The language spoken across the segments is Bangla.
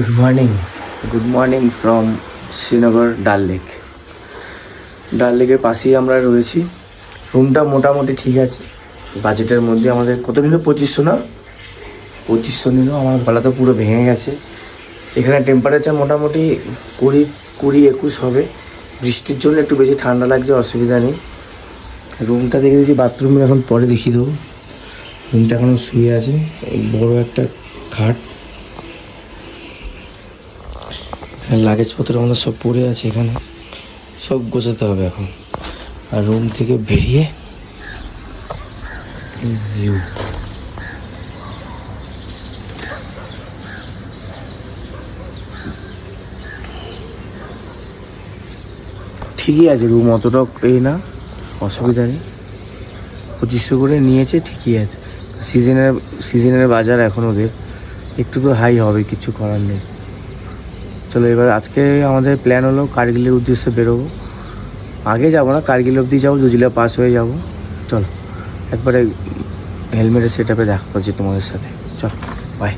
গুড মর্নিং ফ্রম শ্রীনগর ডাল লেক। ডাল লেকের পাশেই আমরা রয়েছি। রুমটা মোটামুটি ঠিক আছে, বাজেটের মধ্যে। আমাদের কত নিল? 2500 না? 2500 নিল। আমার গলা তো পুরো ভেঙে গেছে। এখানে টেম্পারেচার মোটামুটি 20-21 হবে। বৃষ্টির জন্য একটু বেশি ঠান্ডা লাগছে, অসুবিধা নেই। রুমটা দেখে দিচ্ছি, বাথরুমে এখন পরে দেখিয়ে দেবো। রুমটা এখনও শুয়ে আছে, বড় একটা খাট, লাগেজপত্র আমাদের সব পড়ে আছে এখানে, সব গোছাতে হবে এখন। আর রুম থেকে বেরিয়ে ভিউ, ঠিকই আছে রুম, অতটা না, অসুবিধা নেই। 2500 করে নিয়েছে, ঠিকই আছে। সিজনের বাজার এখন ওদের একটু তো হাই হবে, কিছু করার নেই। চলো এবার আজকে আমাদের প্ল্যান হলো কার্গিলের উদ্দেশ্যে বেরোবো। আগে যাবো না, কার্গিল অবধি যাবো, জুজিলা পাস হয়ে যাবো। চলো একবারে হেলমেটের সেট আপে দেখা করছি তোমাদের সাথে। চলো বাই।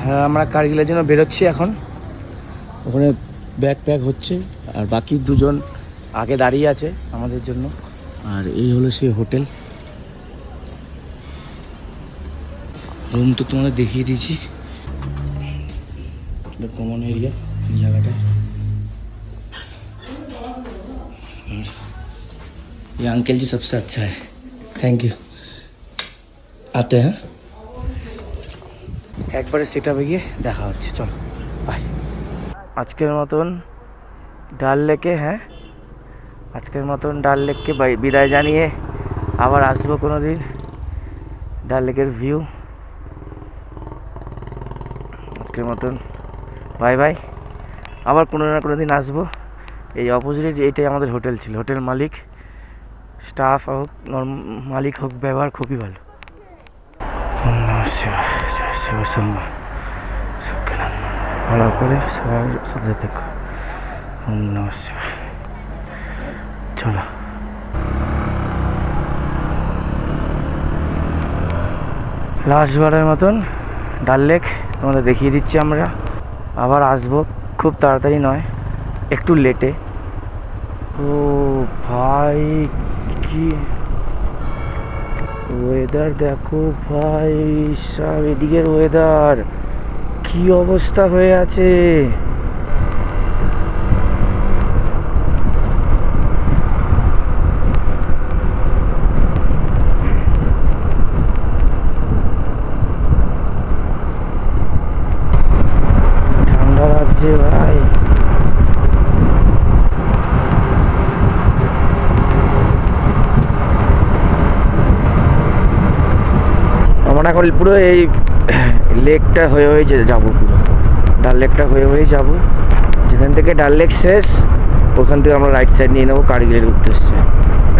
হ্যাঁ, আমরা কার্গিলের জন্য বেরোচ্ছি এখন। ওখানে ব্যাগ প্যাক হচ্ছে, আর বাকি দুজন আগে দাঁড়িয়ে আছে আমাদের জন্য। আর এই হলো সেই হোটেল। রুম তো তোমাদের দেখিয়ে দিয়েছি। कॉमन एरिया जगह। ये अंकल जी सबसे अच्छा है, थैंक यू। आते हैं একবারে সেটআপে গিয়ে দেখা হচ্ছে। চলো বাই। আজকের মতন ডাল লেকে, আজকের মতন ডাল লেককে বিদায় জানিয়ে আবার আসবো কোনো দিন। ডাল লেকের ভিউ আজকের মতন বাই বাই। আবার কোনো না কোনো দিন আসবো। এই অপোজিটে এইটাই আমাদের হোটেল ছিল। হোটেল মালিক, স্টাফ হোক, মালিক হোক, ব্যবহার খুবই ভালো। ভালো করে সবার সাথে দেখো। চলো লাস্টবারের মতন ডাল লেক তোমাদের দেখিয়ে দিচ্ছি। আমরা আবার আসবো, খুব তাড়াতাড়ি নয়, একটু লেটে। ও ভাই, কি ওয়েদার দেখো ভাই সব, এদিকের ওয়েদার কি অবস্থা হয়ে আছে। ঠান্ডা লাগছে ভাই। আমরা এখন পুরো এই লেকটা হয়ে যাবো, পুরো ডাল লেকটা হয়ে যাবো। যেখান থেকে ডাল লেক শেষ, ওখান থেকে আমরা রাইট সাইড নিয়ে নেবো কার্গিলের উদ্দেশ্যে।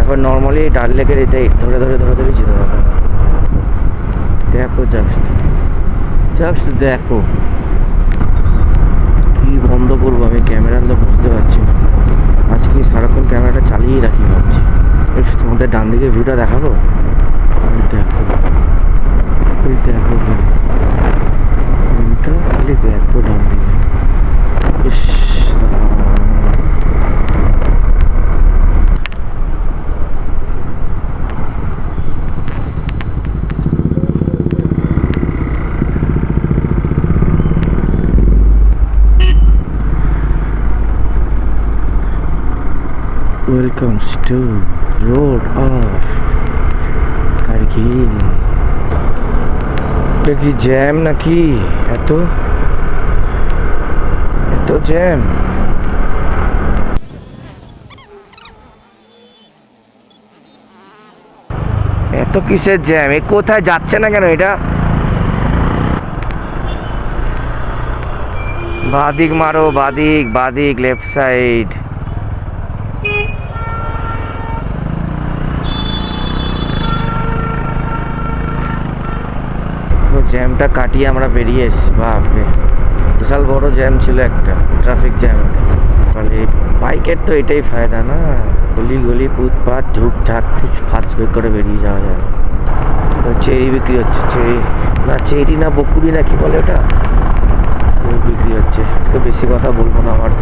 এখন নর্মালি ডাল লেকের এটাই ধরে যেতে হবে। দেখো জাস্ট দেখো, কি বন্ধ করবো আমি ক্যামেরা, তো বুঝতে পারছি না। আজকে সারাক্ষণ ক্যামেরাটা চালিয়েই রাখি ভাবছি। তোমাদের ডান দিকে ভিউটা দেখাবো। দেখো খালি দেখো ডান দিকে। Welcomes to Road of Kargil। দেখি জ্যাম নাকি, এত জ্যাম। এত কিসের জ্যাম? এ কোথায় যাচ্ছে না কেন এটা? বাদিক মারো, বাদিক লেফট সাইড। জ্যামটা কাটিয়ে আমরা বেরিয়ে এসেছি। বাপরে, বিশাল বড় জ্যাম ছিল, একটা ট্রাফিক জ্যাম। মানে বাইকের তো এটাই ফায়দা না, গলি ফুটপাথ ঝুঁকঝাক ফাস্ট ব্রেক করে বেরিয়ে যাওয়া যায়। চেরি বিক্রি হচ্ছে, চেরি না বকুড়ি না কি বলে ওটা, আজকে বেশি কথা বলবো না, আমার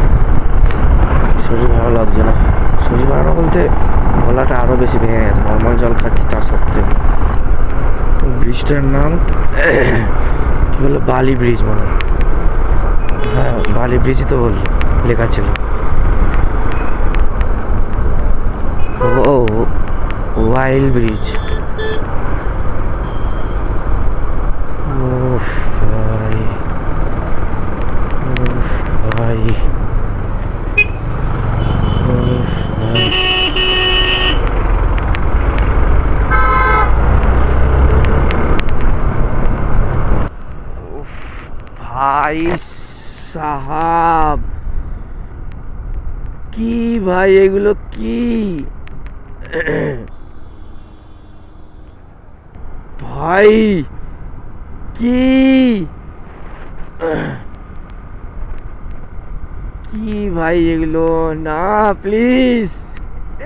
শরীর ভালো লাগছে না। শরীর ভালো না বলতে গলাটা আরও বেশি ভেঙে গেছে, নর্মাল জল খাচ্ছি তা সত্ত্বেও। ব্রিজটার নাম কী বললো, বালি ব্রিজ মনে হয়। হ্যাঁ বালি ব্রিজই তো বললো, লেখা ছিল। ও ওয়াইল ব্রিজ। ভাই ভাই সাহাব, কি ভাই এগুলো কি ভাই, কি কি ভাই এগুলো, না প্লিজ,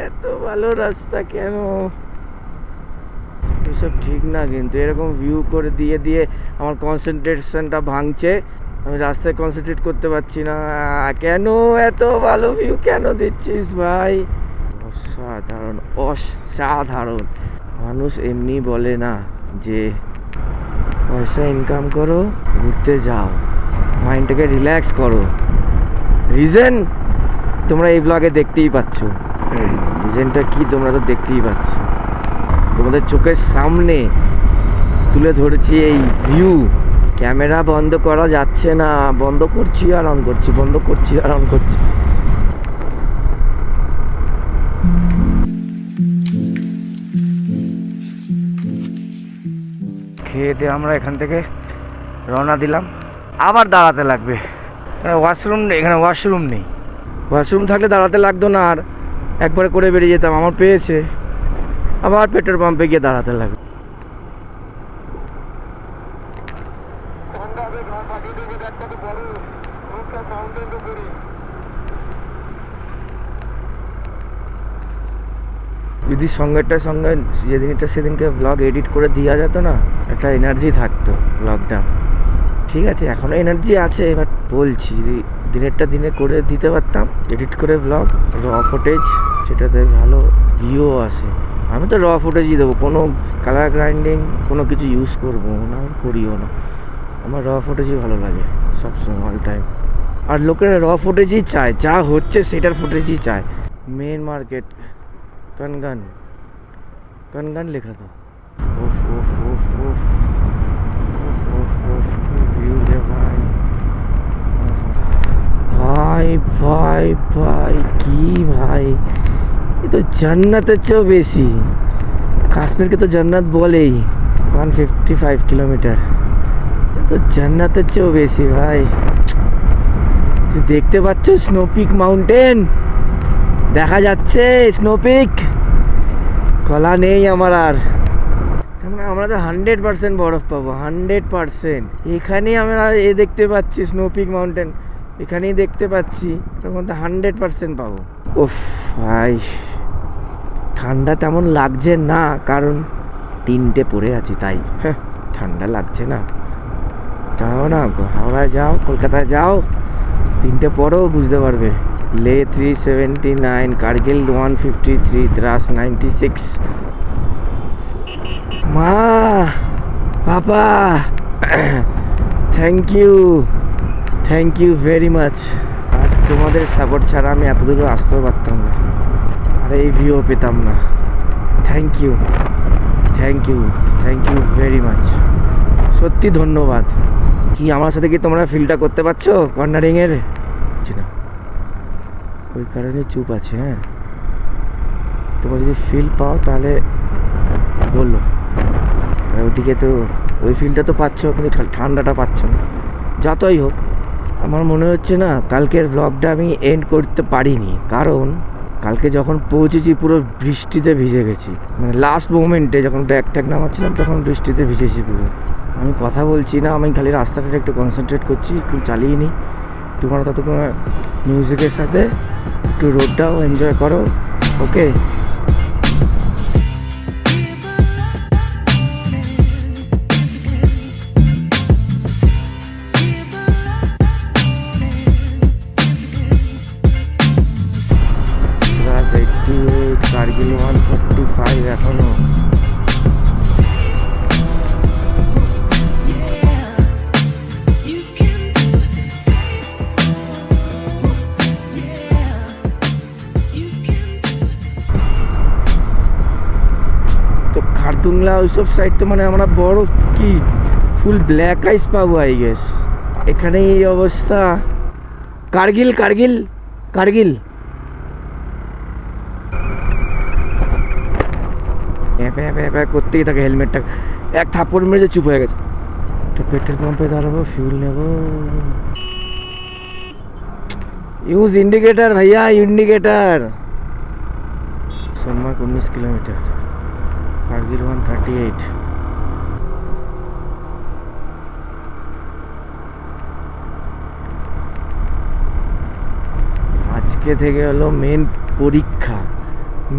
এত ভালো রাস্তা কেন? এসব ঠিক না কিন্তু, এরকম ভিউ করে দিয়ে দিয়ে আমার কনসেন্ট্রেশনটা ভাঙছে, আমি রাস্তায় কনসেন্ট্রেট করতে পারছি না। কেন এত ভালো ভিউ কেন দিচ্ছিস ভাই? অসাধারণ অসাধারণ। মানুষ এমনি বলে না যে পয়সা ইনকাম করো, ঘুরতে যাও, মাইন্ডটাকে রিল্যাক্স করো। রিজন তোমরা এই ব্লগে দেখতেই পাচ্ছ। রিজনটা কি তোমরা তো দেখতেই পাচ্ছ, তোমাদের চোখের সামনে তুলে ধরেছি এই ভিউ। ক্যামেরা বন্ধ করা যাচ্ছে না, বন্ধ করছি আর অন করছি, বন্ধ করছি আর অন করছি। খেয়ে দিয়ে আমরা এখান থেকে রওনা দিলাম। আবার দাঁড়াতে লাগবে, ওয়াশরুম নেই এখানে, ওয়াশরুম নেই। ওয়াশরুম থাকলে দাঁড়াতে লাগতো না, আর একবারে করে বেরিয়ে যেতাম। আমার পেয়েছে, আবার পেট্রোল পাম্পে গিয়ে দাঁড়াতে লাগবে। যদি সঙ্গেরটার সঙ্গে যেদিনটা সেদিনকে ব্লগ এডিট করে দেওয়া যেত না, একটা এনার্জি থাকতো ব্লগটা। ঠিক আছে এখনও এনার্জি আছে, এবার বলছি যদি দিনেরটা দিনে করে দিতে পারতাম এডিট করে ব্লগ, র ফুটেজ, সেটাতে ভালো ভিউও আসে। আমি তো র ফুটেজই দেবো, কোনো কালার গ্রাইন্ডিং কোনো কিছু ইউজ করবো না, করিও না। আমার র ফুটেজই ভালো লাগে সবসময়, অল টাইম। আর লোকেরা র ফুটেজই চায়, যা হচ্ছে সেটার ফুটেজই চায়। মেন মার্কেট কনগান, কনগান লেখা তো। ওফ ওফ ওফ ওফ ওফ ওফ, কি ভিউ রে ভাই, ভাই ভাই ভাই, কি ভাই, এ তো জান্নাতের চেয়েও বেশি। কাশ্মীরকে তো জান্নাত বলেই। 155 কিলোমিটার, তো জান্নাতের চেয়েও বেশি ভাই। তুই দেখতে পাচ্ছ স্নোপিক মাউন্টেন, দেখা যাচ্ছে স্নোপিক। গলা নেই আমার আর, আমরা তো 100% বরফ পাবো, 100%। এখানেই আমরা দেখতে পাচ্ছি স্নোপিক মাউন্টেন, এখানেই দেখতে পাচ্ছি, তখন তো 100% পাবো। ওফ ভাই ঠান্ডা তেমন লাগছে না, কারণ 3টে পরে আছি তাই। ঠান্ডা লাগছে না। যাও না, হাওড়ায় যাও, কলকাতায় যাও, 3টে পরেও বুঝতে পারবে। লে 379, কার্গিল 153, দ্রাস 96। মা, পাপা, থ্যাংক ইউ ভেরি মাচ। আজ তোমাদের সাপোর্ট ছাড়া আমি এত দূরে আসতেও পারতাম না, আর এই ভিউ পেতাম না। থ্যাংক ইউ ভেরি মাচ, সত্যি ধন্যবাদ। কি আমার সাথে কি তোমরা ফিলটা করতে পারছো কর্নারিংয়ের? না, ওই কারণে চুপ আছে। হ্যাঁ, তোমরা যদি ফিল পাও তাহলে বললো। ওইদিকে তো ওই ফিলটা তো পাচ্ছ, কিন্তু ঠান্ডাটা পাচ্ছ না। যতই হোক, আমার মনে হচ্ছে না কালকের ব্লগটা আমি এন্ড করতে পারিনি, কারণ কালকে যখন পৌঁছেছি পুরো বৃষ্টিতে ভিজে গেছি। মানে লাস্ট মোমেন্টে যখন ব্যাগ ট্যাগ নামাচ্ছিলাম তখন বৃষ্টিতে ভিজেছি পুরো। আমি কথা বলছি না, আমি খালি রাস্তাটা একটু কনসেন্ট্রেট করছি, একটু চালিয়ে নিই। তোমরা ততক্ষণ মিউজিকের সাথে একটু রোডটাও এনজয় করো। ওকে, কার্গিল 145 এখনো। তো খারদুংলা ওইসব সাইড তো মানে আমরা বড় কি ফুল ব্ল্যাক আইস পাবো আই গেস। এখানে এই অবস্থা। কার্গিল কার্গিল কার্গিল করতেই থাকে হেলমেটটা, এক থাপ্পড় মেরে চুপ হয়ে গেছে। পেট্রোল পাম্পে দাঁড়াবো, ফিউল নেবো। ইউজ ইন্ডিকেটার ভাইয়া, ইন্ডিকেটার। সোনমার্গ 19 কিলোমিটার, কার্গিল 138। আজকে থেকে হলো মেন পরীক্ষা,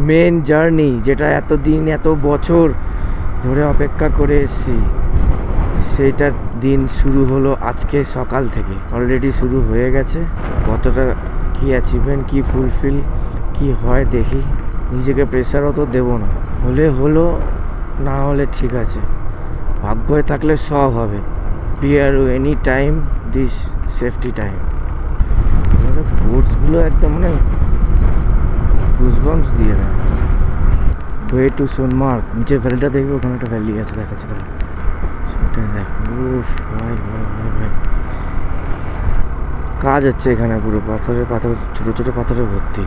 মেন জার্নি, যেটা এতদিন এত বছর ধরে অপেক্ষা করে এসেছি, সেইটার দিন শুরু হলো আজকে সকাল থেকে। অলরেডি শুরু হয়ে গেছে। কতটা কি অ্যাচিভমেন্ট, কি ফুলফিল কি হয় দেখি। নিজেকে প্রেশারও তো দেবো না, হলে হলো, না হলে ঠিক আছে। ভাগ্যে থাকলে সব হবে। Beer any time this safety time. বোটসগুলো একদম মানে গুজবাম্পস দিয়ে দেয়। Way to Sonamarg. নিচে ভ্যালিটা দেখবে, ওখানে একটা ভ্যালি আছে দেখাচ্ছে, তাহলে সেটাই দেখ। উফ ভাই ভাই ভাই ভাই, কাজ হচ্ছে এখানে, পুরো পাথরে পাথর, ছোটো ছোটো পাথরে ভর্তি।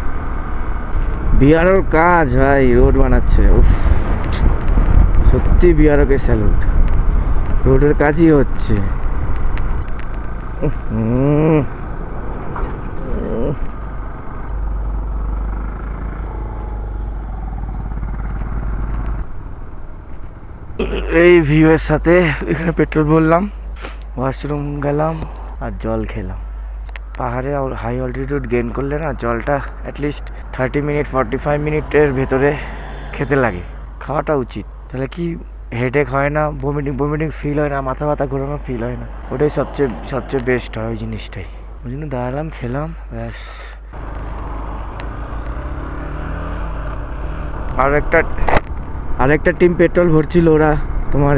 বিহারের কাজ ভাই, রোড বানাচ্ছে। উফ, সত্যি বিহারকে স্যালুট, রোডের কাজই হচ্ছে। এই ভিউয়ের সাথে এখানে পেট্রোল ভরলাম, ওয়াশরুম গেলাম আর জল খেলাম। পাহাড়ে হাই অল্টিটিউড গেইন করলে না জলটা অ্যাটলিস্ট 30 মিনিট 45 মিনিটের ভেতরে খেতে লাগে। খাওয়াটা উচিত, তাহলে কি হেডেক হয় না, বমিটিং বমিটিং ফিল হয় না, মাথা ব্যথা ঘোরানো ফিল হয় না। ওটাই সবচেয়ে বেস্ট হয় ওই জিনিসটাই। ওই জন্য দাঁড়ালাম, খেলাম, ব্যাস। আরেকটা টিম পেট্রোল ভরছিল, ওরা তোমার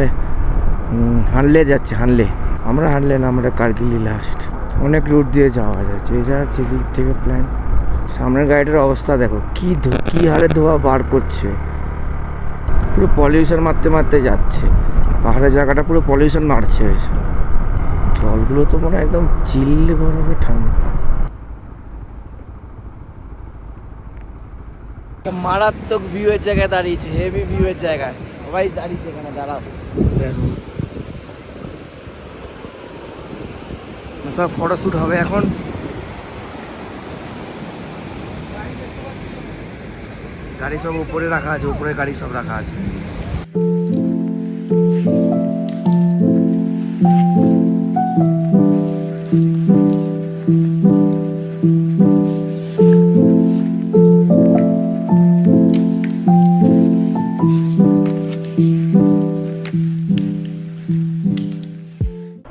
হানলে যাচ্ছে। হানলে, আমরা হানলে না, আমরা কার্গিলই লাস্ট। অনেক রুট দিয়ে যাওয়া যাচ্ছে, এই যা যেদিক থেকে প্ল্যান। সামনের গাড়িটার অবস্থা দেখো, কি হারে ধোয়া বার করছে, পুরো পলিউশন মারতে মারতে যাচ্ছে। পাহাড়ের জায়গাটা পুরো পলিউশন মারছে। জলগুলো তো মনে একদম চিল বরফে ঠান্ডা। মারাত্মক ভিউয়ের জায়গায় দাঁড়িয়েছে, হেভি ভিউয়ের জায়গায় সবাই দাঁড়িয়েছে এখানে। দাঁড়াও, সব ফটোশ্যুট হবে এখন। গাড়ি সব উপরে রাখা আছে, উপরে গাড়ি সব রাখা আছে।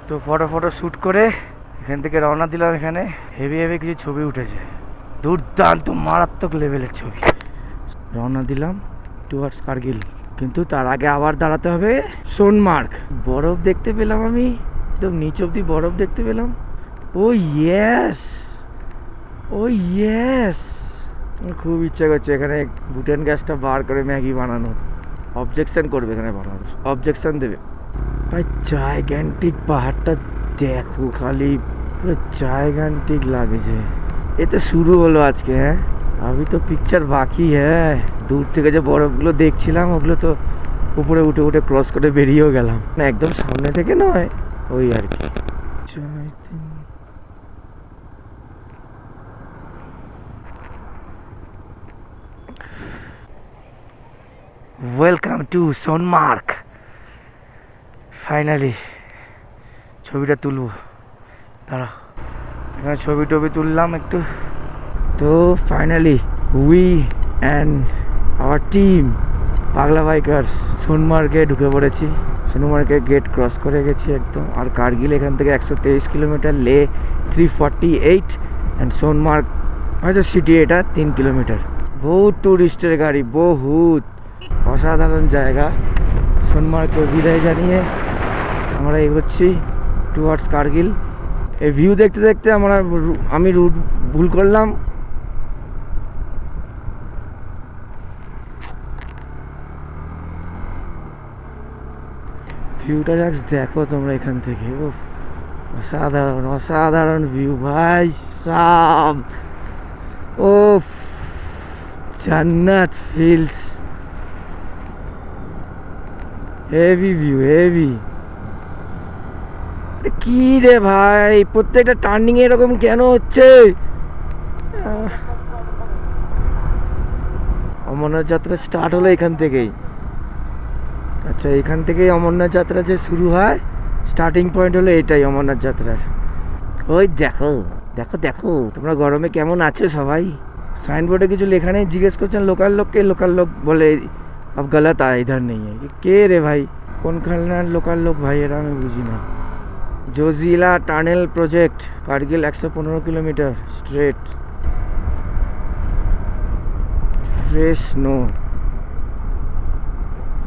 তো ফটো শ্যুট করে এখান থেকে রওনা দিলাম। এখানে হেভি কিছু ছবি উঠেছে, দুর্দান্ত মারাত্মক লেভেলের ছবি। রওনা দিলাম টুয়ার্ডস কার্গিল, কিন্তু তার আগে আবার দাঁড়াতে হবে সোনমার্গ। বরফ দেখতে পেলাম আমি, একদম নিচ অব্দি বরফ দেখতে পেলাম। ও ইয়েস, ও ইয়েস। খুব ইচ্ছা করছে এখানে বুটেন গ্যাসটা বার করে ম্যাগি বানানো। অবজেকশন করবে এখানে, বানানো অবজেকশন দেবে। ভাই জায়গান্টিক পাহাড়টা দেখো খালি, পুরো জায়গান্টিক লাগছে। এ তো শুরু হলো আজকে, হ্যাঁ আমি তো পিকচার বাকি। হ্যাঁ, দূর থেকে যে বরফগুলো দেখছিলাম ওগুলো তো উপরে উঠে উঠে ক্রস করে বেরিয়েও গেলাম না, একদম সামনে থেকে নয়, ওই আর কি। Welcome to Sonamarg. ফাইনালি ছবিটা তুলবো, দাঁড়া। এখানে ছবি টবি তুললাম একটু। তো finally we and our team পাগলা বাইকার্স সোনমার্গে ঢুকে পড়েছি। সোনমার্গের গেট ক্রস করে গেছি একদম। আর কার্গিল এখান থেকে 123 কিলোমিটার, লে 348, অ্যান্ড সোনমার্গ হয়তো সিটি এটা 3 কিলোমিটার। বহুত টুরিস্টের গাড়ি, বহুত অসাধারণ জায়গা। সোনমার্গকে বিদায় জানিয়ে আমরা এগোচ্ছি টুয়ার্ডস কার্গিল। এই ভিউ দেখতে দেখতে আমি রুট ভুল করলাম। ভিউটা জাস্ট দেখো তোমরা এখান থেকে, উফ অসাধারণ অসাধারণ ভিউ ভাই সাব। ওফ জান্নাত ফিলস, হেভি ভিউ হেভি। কি রে ভাই, প্রত্যেকটা টার্নিং এরকম কেন হচ্ছে? অমরনাথ যাত্রা স্টার্ট হলো এখান থেকেই। আচ্ছা, এখান থেকেই অমরনাথ যাত্রা যে শুরু হয়, স্টার্টিং পয়েন্ট হলো এটাই অমরনাথ যাত্রার। ওই দেখো দেখো দেখো, তোমরা গরমে কেমন আছো সবাই? সাইনবোর্ডে কিছু লেখা নেই, জিজ্ঞেস করছেন লোকাল লোককে, লোকাল লোক বলে আব গলত ইধার নেই। কে রে ভাই, কোনখানকার লোকাল লোক ভাই এরা, আমি বুঝি না। Zojila tunnel project, Kargil 115 kilometre straight, fresh snow.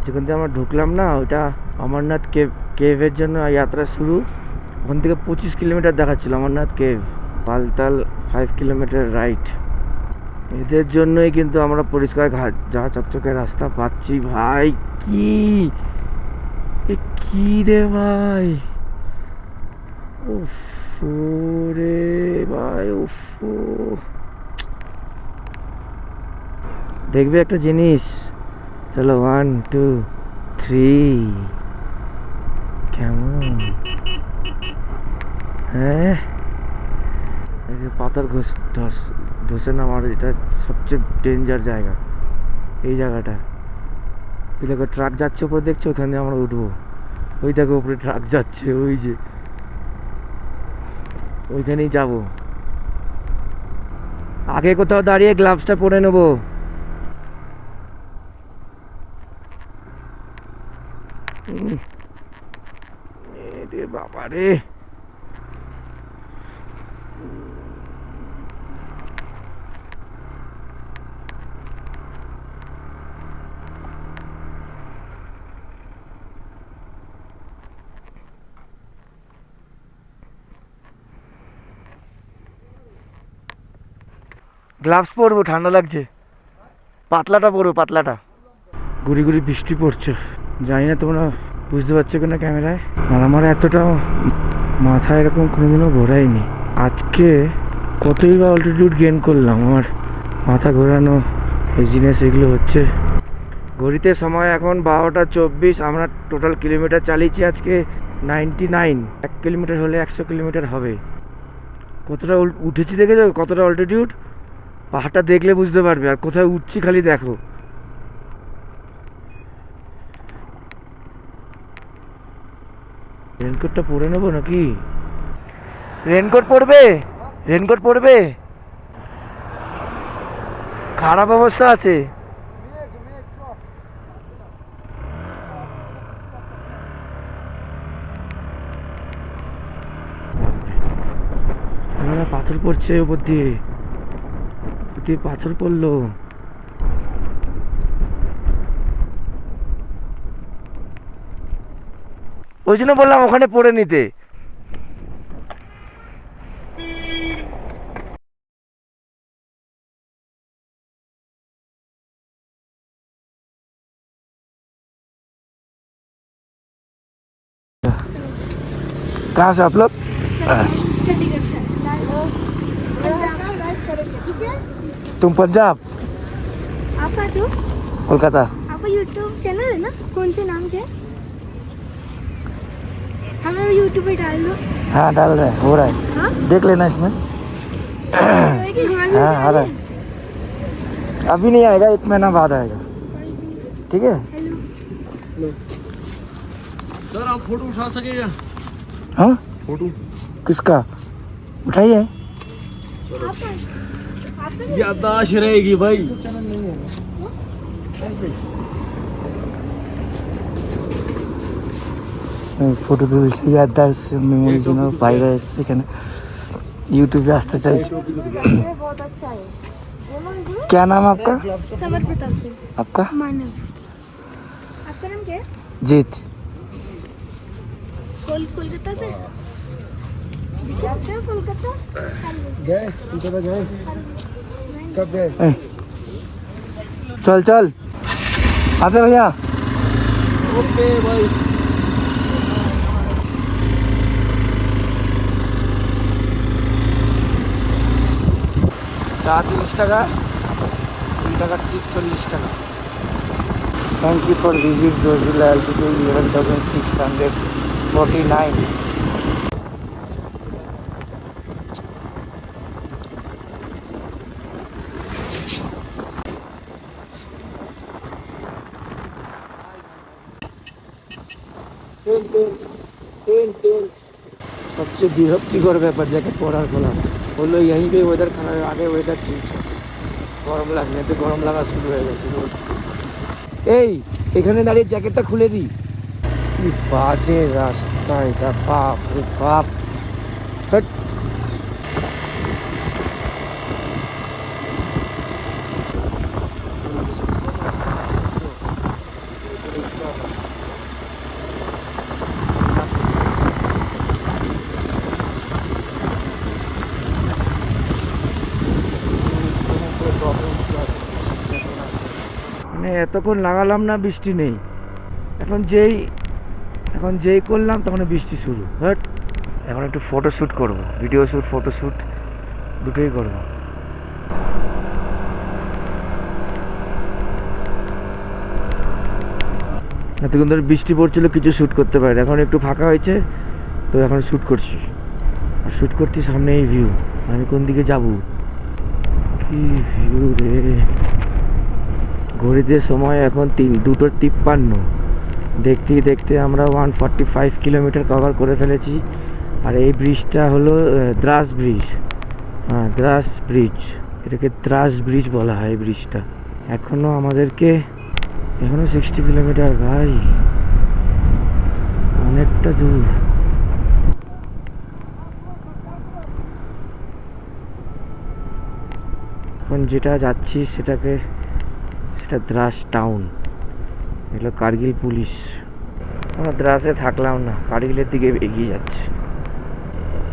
যেখান থেকে আমরা ঢুকলাম না, ওইটা অমরনাথ কেভের জন্য যাত্রা শুরু। ওখান থেকে 25 কিলোমিটার দেখাচ্ছিল অমরনাথ কেভ। পালতাল 5 kilometre right. এদের জন্যই কিন্তু আমরা পরিষ্কার ঘাট যা চকচকে রাস্তা পাচ্ছি ভাই। কি রে ভাই, উফ রে ভাই উফ। দেখবে একটা জিনিস, চলো 1 2 3। কেমন হ্যাঁ, পাথর ধসে নামার এটা সবচেয়ে ডেঞ্জার জায়গা, এই জায়গাটা। ওই দেখো ট্রাক যাচ্ছে উপরে, দেখছো? ওখানে আমরা উঠবো। ওই দেখো উপরে ট্রাক যাচ্ছে, ওই যে ওইখানেই যাবো। আগে কোথাও দাঁড়িয়ে গ্লাভসটা পরে নেবো। রে বাবা রে, গ্লাভস পরবো, ঠান্ডা লাগছে। পাতলাটা পরবো, পাতলাটা। গুড়ি গুড়ি বৃষ্টি পড়ছে, জানি না তোমরা বুঝতে পারছো কিনা ক্যামেরায়। আর আমার এতটা মাথা এরকম কোনোদিনও ঘোরায়নি। আজকে কতই বা অল্টিটিউড গেইন করলাম, আমার মাথা ঘোরানো এই জিনিস এগুলো হচ্ছে। ঘড়িতে সময় এখন 12টা 24। আমরা টোটাল কিলোমিটার চালিয়েছি আজকে 99। 1 কিলোমিটার হলে 100 কিলোমিটার হবে। কতটা উঠেছি দেখেছো, কতটা অল্টিটিউড? পাহাড়টা দেখলে বুঝতে পারবে। আর কোথায় উঠছি খালি দেখো। রেনকোটটা পরে নেবো নাকি? রেনকোট পরবে? রেনকোট পরবে? খারাপ অবস্থা আছে। পাথর পড়ছে উপর দিয়ে, পাথর পড়লো। ওই জন্য বললাম ওখানে পড়ে নিতে। कहाँ से आप लोग? चंडीगढ़ से। तुम पंजाब? आप कहाँ से हो? कोलकाता। आपका यूट्यूब चैनल है ना, कौन से नाम के? हमें यूट्यूब पे डाल दो। हाँ डाल रहे हैं, हो रहा है। हाँ? देख लेना इसमें। हाँ आ रहा है, अभी नहीं आएगा, 1 महीना बाद आएगा। ठीक है। हेलो। सर आप फोटो उठा सकेगा? हाँ फोटो किसका उठाइए? याददाश्त रहेगी भाई। ফটো তুলছি, ইয়াদার মেমোরি জন্য বাইরে এসেছে। এখানে ইউটিউবে আসতে চাইছি। बहुत अच्छा है। क्या नाम आपका? समर प्रताप सिंह। आपका? मानव। आपका नाम क्या है? जीत। कोलकाता से जाते हो कोलकाता? गए कोलकाता गए कब गए चल चल आते भैया। ओके भाई। চা 30 টাকা, 2 টাকার চিপস 40 টাকা। Thank you for visit Zojila altitude 11,649। सबसे বিরক্তিকর ব্যাপার জ্যাকেট পরার খোলা হলো यहीं पे वेदर खाना आगे वेदर ठीक है, গরম লাগলে তো গরম লাগা শুরু হয়ে গেছে। এই এখানে দাঁড়িয়ে জ্যাকেটটা খুলে দিই। কি বাজে রাস্তা এটা, বাপ রে বাপ। হ্যাট। মানে এতক্ষণ লাগালাম না, বৃষ্টি নেই। এখন যেই করলাম তখন বৃষ্টি শুরু। হ্যাট। এখন একটু ফটোশ্যুট করব, ভিডিও শ্যুট ফটোশ্যুট দুটোই করব। এতক্ষণ ধরে বৃষ্টি পড়ছিল, কিছু শ্যুট করতে পারি। এখন একটু ফাঁকা হয়েছে তো এখন শ্যুট করছি। আর শ্যুট করছি সামনে এই ভিউ। আমি কোন দিকে যাব? কি ভিউ রে। ঘড়িতে সময় এখন 2:53। দেখতে দেখতে আমরা 145 কিলোমিটার কভার করে ফেলেছি। আর এই ব্রিজটা হলো দ্রাস ব্রিজ। হ্যাঁ, দ্রাস ব্রিজ, এটাকে দ্রাস ব্রিজ বলা হয়। এই ব্রিজটা এখনও 60 কিলোমিটার ভাই, অনেকটা দূর। এখন যেটা যাচ্ছি সেটা দ্রাস টাউন। এগুলো কার্গিল পুলিশ। আমরা দ্রাসে থাকলাম না, কার্গিলের দিকে এগিয়ে যাচ্ছে।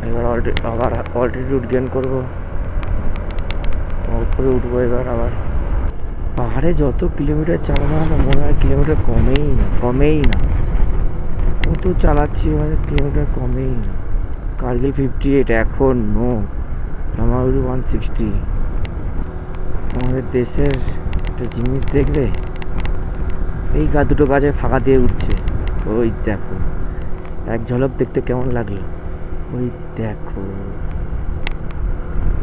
এবার আবার অল্টিটিউড গেইন করবো, উপরে উঠবো। এবার আবার পাহাড়ে যত কিলোমিটার চালানো হয় না, মনে হয় কিলোমিটার কমেই না। কত চালাচ্ছি, মানে কিলোমিটার কমেই না। কার্গিল 58 এখন নো, লামাউরি 160। আমাদের দেশের একটা জিনিস দেখবে, এই দুটো গাছে ফাঁকা দিয়ে উঠছে। ওই দেখো, এক ঝলক দেখতে কেমন লাগলো। ওই দেখো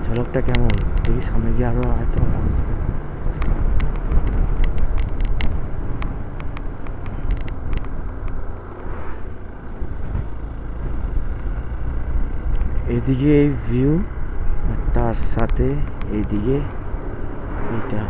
ঝলকটা কেমন। দেখি সামনে গিয়ে আরো হয়তো আসবে। এদিকে এই ভিউ, আর তার সাথে এইদিকে এইটা।